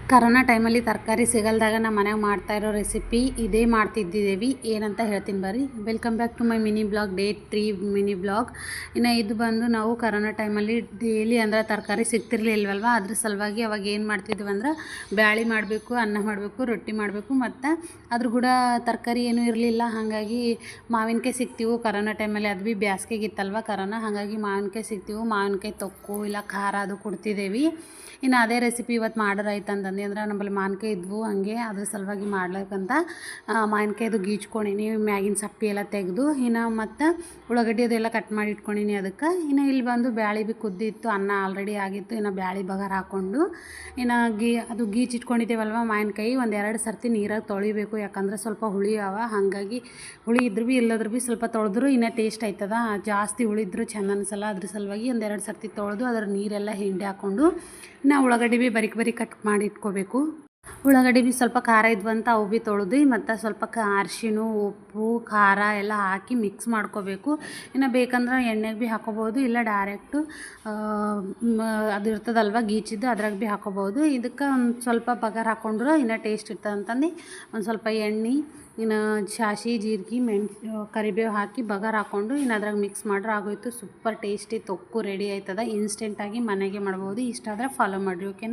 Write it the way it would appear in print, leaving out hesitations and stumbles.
Corona ಟೈಮಲ್ಲಿ ತರಕಾರಿ ಸಿಗಲ್ದಾಗ ನಮ್ಮ ಮನೆಯಾಗ ಮಾಡ್ತಾಯಿರೋ ರೆಸಿಪಿ ಇದೇ ಮಾಡ್ತಿದ್ದೀವಿ. ಏನಂತ ಹೇಳ್ತೀನಿ ಬರ್ರಿ. Welcome back to my mini blog, day 3 mini blog. ಇನ್ನು ಇದು ಬಂದು ನಾವು ಕರೋನಾ ಟೈಮಲ್ಲಿ ಡೈಲಿ ಅಂದ್ರೆ ತರಕಾರಿ ಸಿಗ್ತಿರ್ಲಿಲ್ವಲ್ವ, ಅದ್ರ ಸಲುವಾಗಿ ಅವಾಗ ಏನು ಮಾಡ್ತಿದ್ವಿ ಅಂದ್ರೆ ಬ್ಯಾಳಿ ಮಾಡಬೇಕು, ಅನ್ನ ಮಾಡಬೇಕು, ರೊಟ್ಟಿ ಮಾಡಬೇಕು, ಮತ್ತು ಅದ್ರ ಕೂಡ ತರಕಾರಿ ಏನೂ ಇರಲಿಲ್ಲ. ಹಾಗಾಗಿ ಮಾವಿನಕಾಯಿ ಸಿಗ್ತೀವಿ ಕರೋನಾ ಟೈಮಲ್ಲಿ. ಅದು ಭೀ ಬ್ಯಾಸ್ಗೆಗಿತ್ತಲ್ವ ಕರೋನಾ, ಹಾಗಾಗಿ ಮಾವಿನಕಾಯಿ ಸಿಗ್ತೀವಿ. ಮಾವಿನಕಾಯಿ ತೊಕ್ಕು ಇಲ್ಲ ಖಾರ ಅದು ಕೊಡ್ತಿದ್ದೇವೆ. ಇನ್ನು ಅದೇ ರೆಸಿಪಿ ಇವತ್ತು ಮಾಡೋರಾಯ್ತು ಅಂತಂದು ಅಂದ್ರೆ ನಮ್ಮಲ್ಲಿ ಮಾವಿನಕಾಯಿ ಇದ್ವು, ಹಾಗೆ ಅದ್ರ ಸಲುವಾಗಿ ಮಾಡ್ಲಿಕ್ಕಂತ ಮಾವಿನಕಾಯ್ದು ಗೀಚ್ಕೊಂಡಿನಿ, ಮ್ಯಾಗಿನ ಸಪ್ಪಿ ಎಲ್ಲ ತೆಗೆದು. ಇನ್ನು ಮತ್ತು ಉಳ್ಳಾಗಡ್ಡಿ ಅದೆಲ್ಲ ಕಟ್ ಮಾಡಿ ಇಟ್ಕೊಂಡಿನಿ ಅದಕ್ಕೆ. ಇನ್ನು ಇಲ್ಲಿ ಬಂದು ಬ್ಯಾಳಿ ಭೀ ಕುದ್ದಿತ್ತು, ಅನ್ನ ಆಲ್ರೆಡಿ ಆಗಿತ್ತು. ಇನ್ನು ಬ್ಯಾಳಿ ಬಗಾರ್ ಹಾಕ್ಕೊಂಡು ಇನ್ನು ಅದು ಗೀಚಿಟ್ಕೊಂಡಿದ್ದೇವಲ್ವ ಮಾವಿನಕಾಯಿ, ಒಂದೆರಡು ಸರ್ತಿ ನೀರಾಗ ತೊಳಿಬೇಕು, ಯಾಕಂದ್ರೆ ಸ್ವಲ್ಪ ಹುಳಿ ಅವ. ಹಾಗಾಗಿ ಹುಳಿ ಇದ್ರೂ ಭೀ ಇಲ್ಲದ್ರೂ ಭೀ ಸ್ವಲ್ಪ ತೊಳೆದ್ರು ಇನ್ನೂ ಟೇಸ್ಟ್ ಆಯ್ತದ. ಜಾಸ್ತಿ ಹುಳಿದ್ರು ಚೆಂದ ಅನಿಸಲ್ಲ, ಅದ್ರ ಸಲುವಾಗಿ ಒಂದೆರಡು ಸರ್ತಿ ತೊಳೆದು ಅದರ ನೀರೆಲ್ಲ ಹಿಂಡಿ ಹಾಕ್ಕೊಂಡು ನಾವು ಉಳ್ಳಾಗಡ್ಡಿ ಭೀ ಬರೀ ಕಟ್ ಮಾಡಿ ಇಟ್ಕೋಬೇಕು. ಉಳ್ಳಾಗಡ್ಡಿ ಭೀ ಸ್ವಲ್ಪ ಖಾರ ಇದ್ವಂತ ಅವು ಭೀ ತೊಳೆದು ಮತ್ತು ಸ್ವಲ್ಪ ಅರಿಶಿಣ, ಉಪ್ಪು, ಖಾರ ಎಲ್ಲ ಹಾಕಿ ಮಿಕ್ಸ್ ಮಾಡ್ಕೋಬೇಕು. ಇನ್ನು ಬೇಕಂದ್ರೆ ಎಣ್ಣೆಗೆ ಭೀ ಹಾಕೋಬೋದು, ಇಲ್ಲ ಡೈರೆಕ್ಟು ಅದು ಇರ್ತದಲ್ವ ಗೀಚಿದ್ದು ಅದ್ರಾಗ ಭೀ ಹಾಕೋಬೋದು. ಇದಕ್ಕೆ ಒಂದು ಸ್ವಲ್ಪ ಬಗಾರ್ ಹಾಕ್ಕೊಂಡ್ರೆ ಇನ್ನೂ ಟೇಸ್ಟ್ ಇರ್ತದೆ ಅಂತಂದು ಒಂದು ಸ್ವಲ್ಪ ಎಣ್ಣೆ, ಇನ್ನು ಸಾಸಿವೆ, ಜೀರಿಗೆ, ಕರಿಬೇವು ಹಾಕಿ ಬಗಾರ್ ಹಾಕ್ಕೊಂಡು ಇನ್ನು ಅದ್ರಾಗ ಮಿಕ್ಸ್ ಮಾಡ್ರೆ ಆಗೋಯ್ತು. ಸೂಪರ್ ಟೇಸ್ಟಿ ತೊಕ್ಕು ರೆಡಿ ಆಯ್ತದ. ಇನ್ಸ್ಟೆಂಟಾಗಿ ಮನೆಗೆ ಮಾಡ್ಬೋದು. ಇಷ್ಟ ಆದರೆ ಫಾಲೋ ಮಾಡಿರಿ, ಓಕೆನಾ.